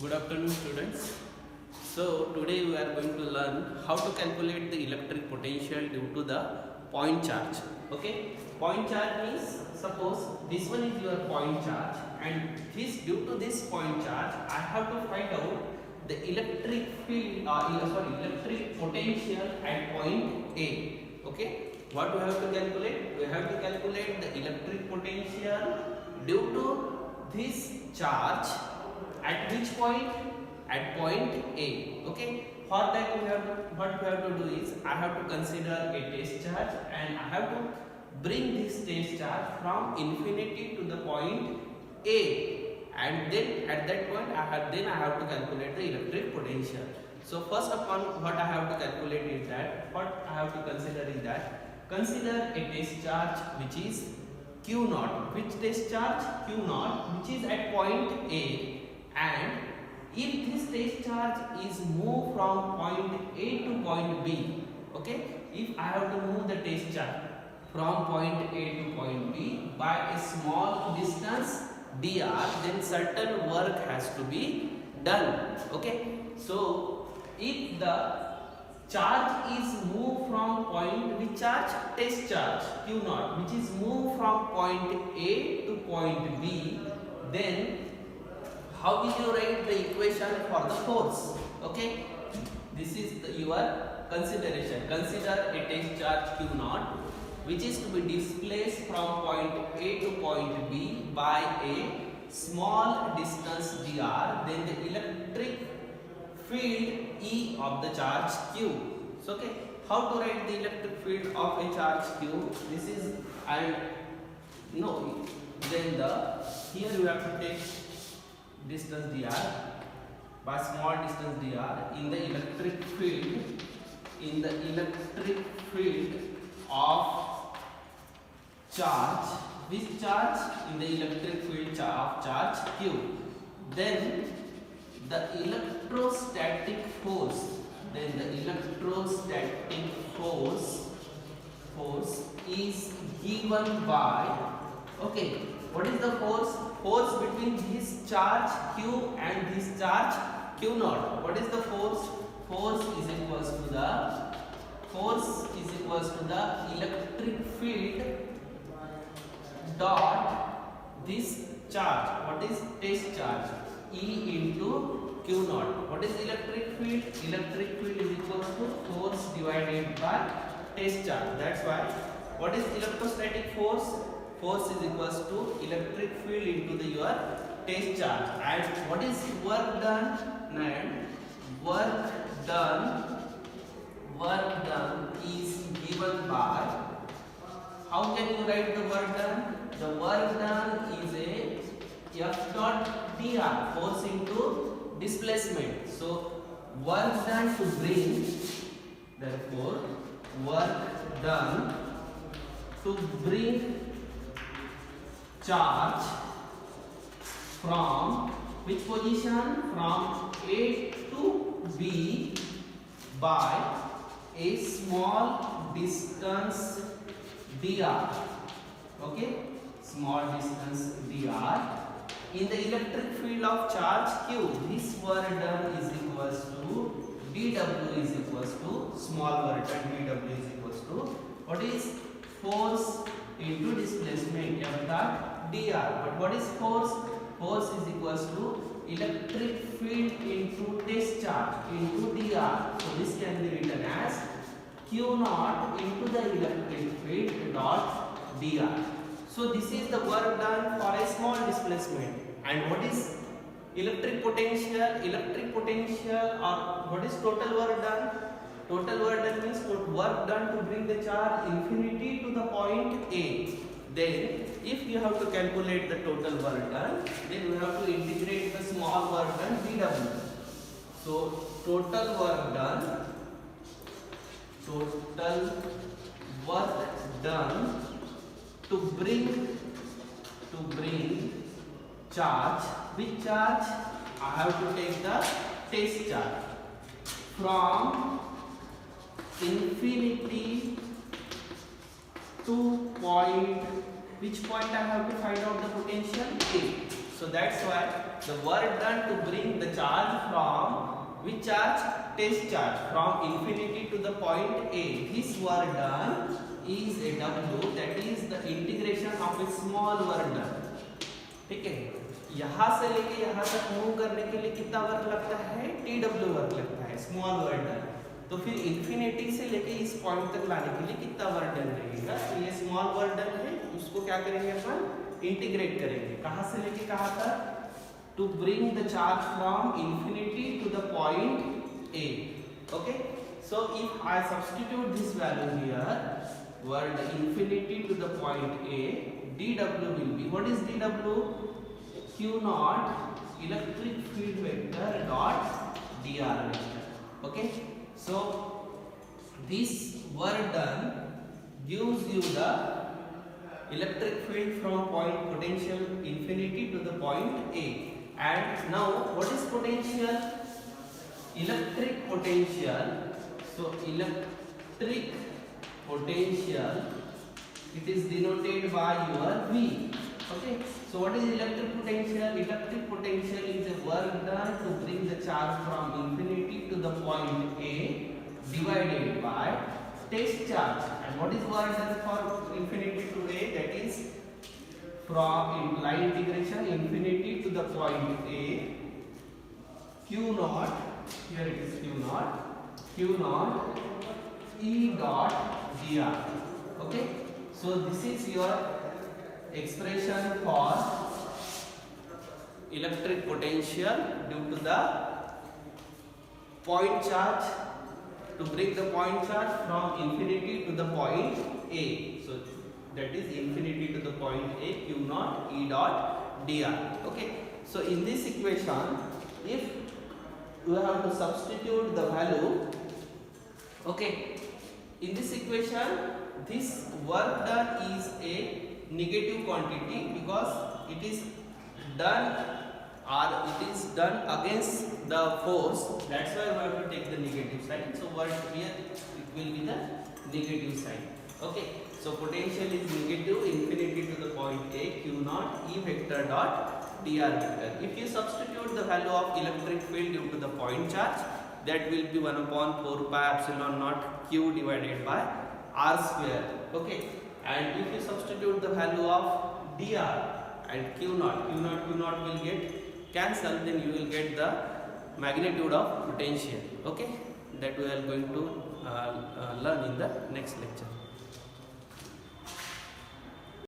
Good afternoon, students. So today we are going to learn how to calculate the electric potential due to the point charge. Okay, point charge means suppose this one is your point charge, and this due to this point charge I have to find out the electric field electric potential at point A. Okay, what we have to calculate? We have to calculate the electric potential due to this charge at which point? At point A. Okay, for that what we have to do is I have to consider a test charge, and I have to bring this test charge from infinity to the point A, and then at that point I have to calculate the electric potential. So first upon what I have to calculate is that what I have to consider is that consider a test charge which is Q naught. Which test charge? Q naught, which is at point A. And if this test charge is moved from point A to point B, okay, if I have to move the test charge from point A to point B by a small distance dr, then certain work has to be done. Okay, so if the charge is moved from point, which charge? Test charge Q naught, which is moved from point A to point B, then how will you write the equation for the force? Okay, this is your consideration. Consider a test charge Q naught which is to be displaced from point A to point B by a small distance dr, then the electric field E of the charge Q. So okay, how to write the electric field of a charge Q? This is, and no, then here you have to take distance dr, by small distance dr, in the electric field of charge. Which charge? In the electric field of charge Q. Then the electrostatic force, is given by, okay, what is the force? Force between this charge Q and this charge Q naught. What is the force? Force is equals to the electric field dot this charge. What is test charge? E into Q naught. What is electric field? Electric field is equals to force divided by test charge. That's why. What is electrostatic force? Force is equals to electric field into your test charge. And what is work done? And work done is given by, how can you write the work done? The work done is a F dot dr, force into displacement. So work done to bring, therefore work done to bring charge from which position? From A to B by a small distance dr. Okay, small distance dr in the electric field of charge Q. This work done is equals to dw is equals to small work done, dw is equals to what is force into displacement F dot dr. But what is force? Force is equals to electric field into test charge into dr. So this can be written as Q naught into the electric field dot dr. So this is the work done for a small displacement. And what is electric potential? Electric potential, or what is total work done? Total work done means work done to bring the charge infinity to the point A. Then if you have to calculate the total work done, then you have to integrate the small work done dw. So total work done to bring charge. Which charge? I have to take the test charge from infinity to point, which point I have to find out the potential? A. So that's why the work done to bring the charge from which charge? Test charge from infinity to the point A. This work done is a W, that is the integration of a small work done. ठीक है, यहाँ से लेके यहाँ तक move करने के लिए कितना वर्क लगता है? TW वर्क लगता है, स्मॉल वर्क डन। तो फिर इन्फिनिटी से लेके इस पॉइंट तक लाने के लिए कितना वर्क डन लगेगा? तो ये स्मॉल वर्क डन है, उसको क्या करेंगे अपन? इंटीग्रेट करेंगे। कहाँ से लेके कहाँ तक? To bring the charge from infinity to the point A. Okay, so if I substitute this value here, word infinity to the point A, dW will be, what is dW? Q naught electric field vector dot dr vector. Okay, so this work done gives you the electric field from point potential infinity to the point A. And now what is potential? Electric potential. So electric potential, it is denoted by your V. Okay, so what is electric potential? Electric potential is a work done to bring the charge from infinity to the point A divided by test charge. And what is work done for infinity to A? That is from line integration infinity to the point A, Q naught, here it is Q naught E dot dr. Okay, so this is your expression for electric potential due to the point charge, to bring the point charge from infinity to the point A. So that is infinity to the point A, Q naught E dot dr. Okay, so in this equation, if you have to substitute the value, okay, in this equation, this work done is a negative quantity because it is done against the force. That's why we have to take the negative sign. So what here it will be the negative sign. Okay, so potential is negative infinity to the point A, Q naught E vector dot dr vector. If you substitute the value of electric field due to the point charge, that will be 1 upon 4 pi epsilon naught Q divided by R square. Okay, and if you substitute the value of dr and Q naught will get cancelled, then you will get the magnitude of potential. Okay, that we are going to learn in the next lecture.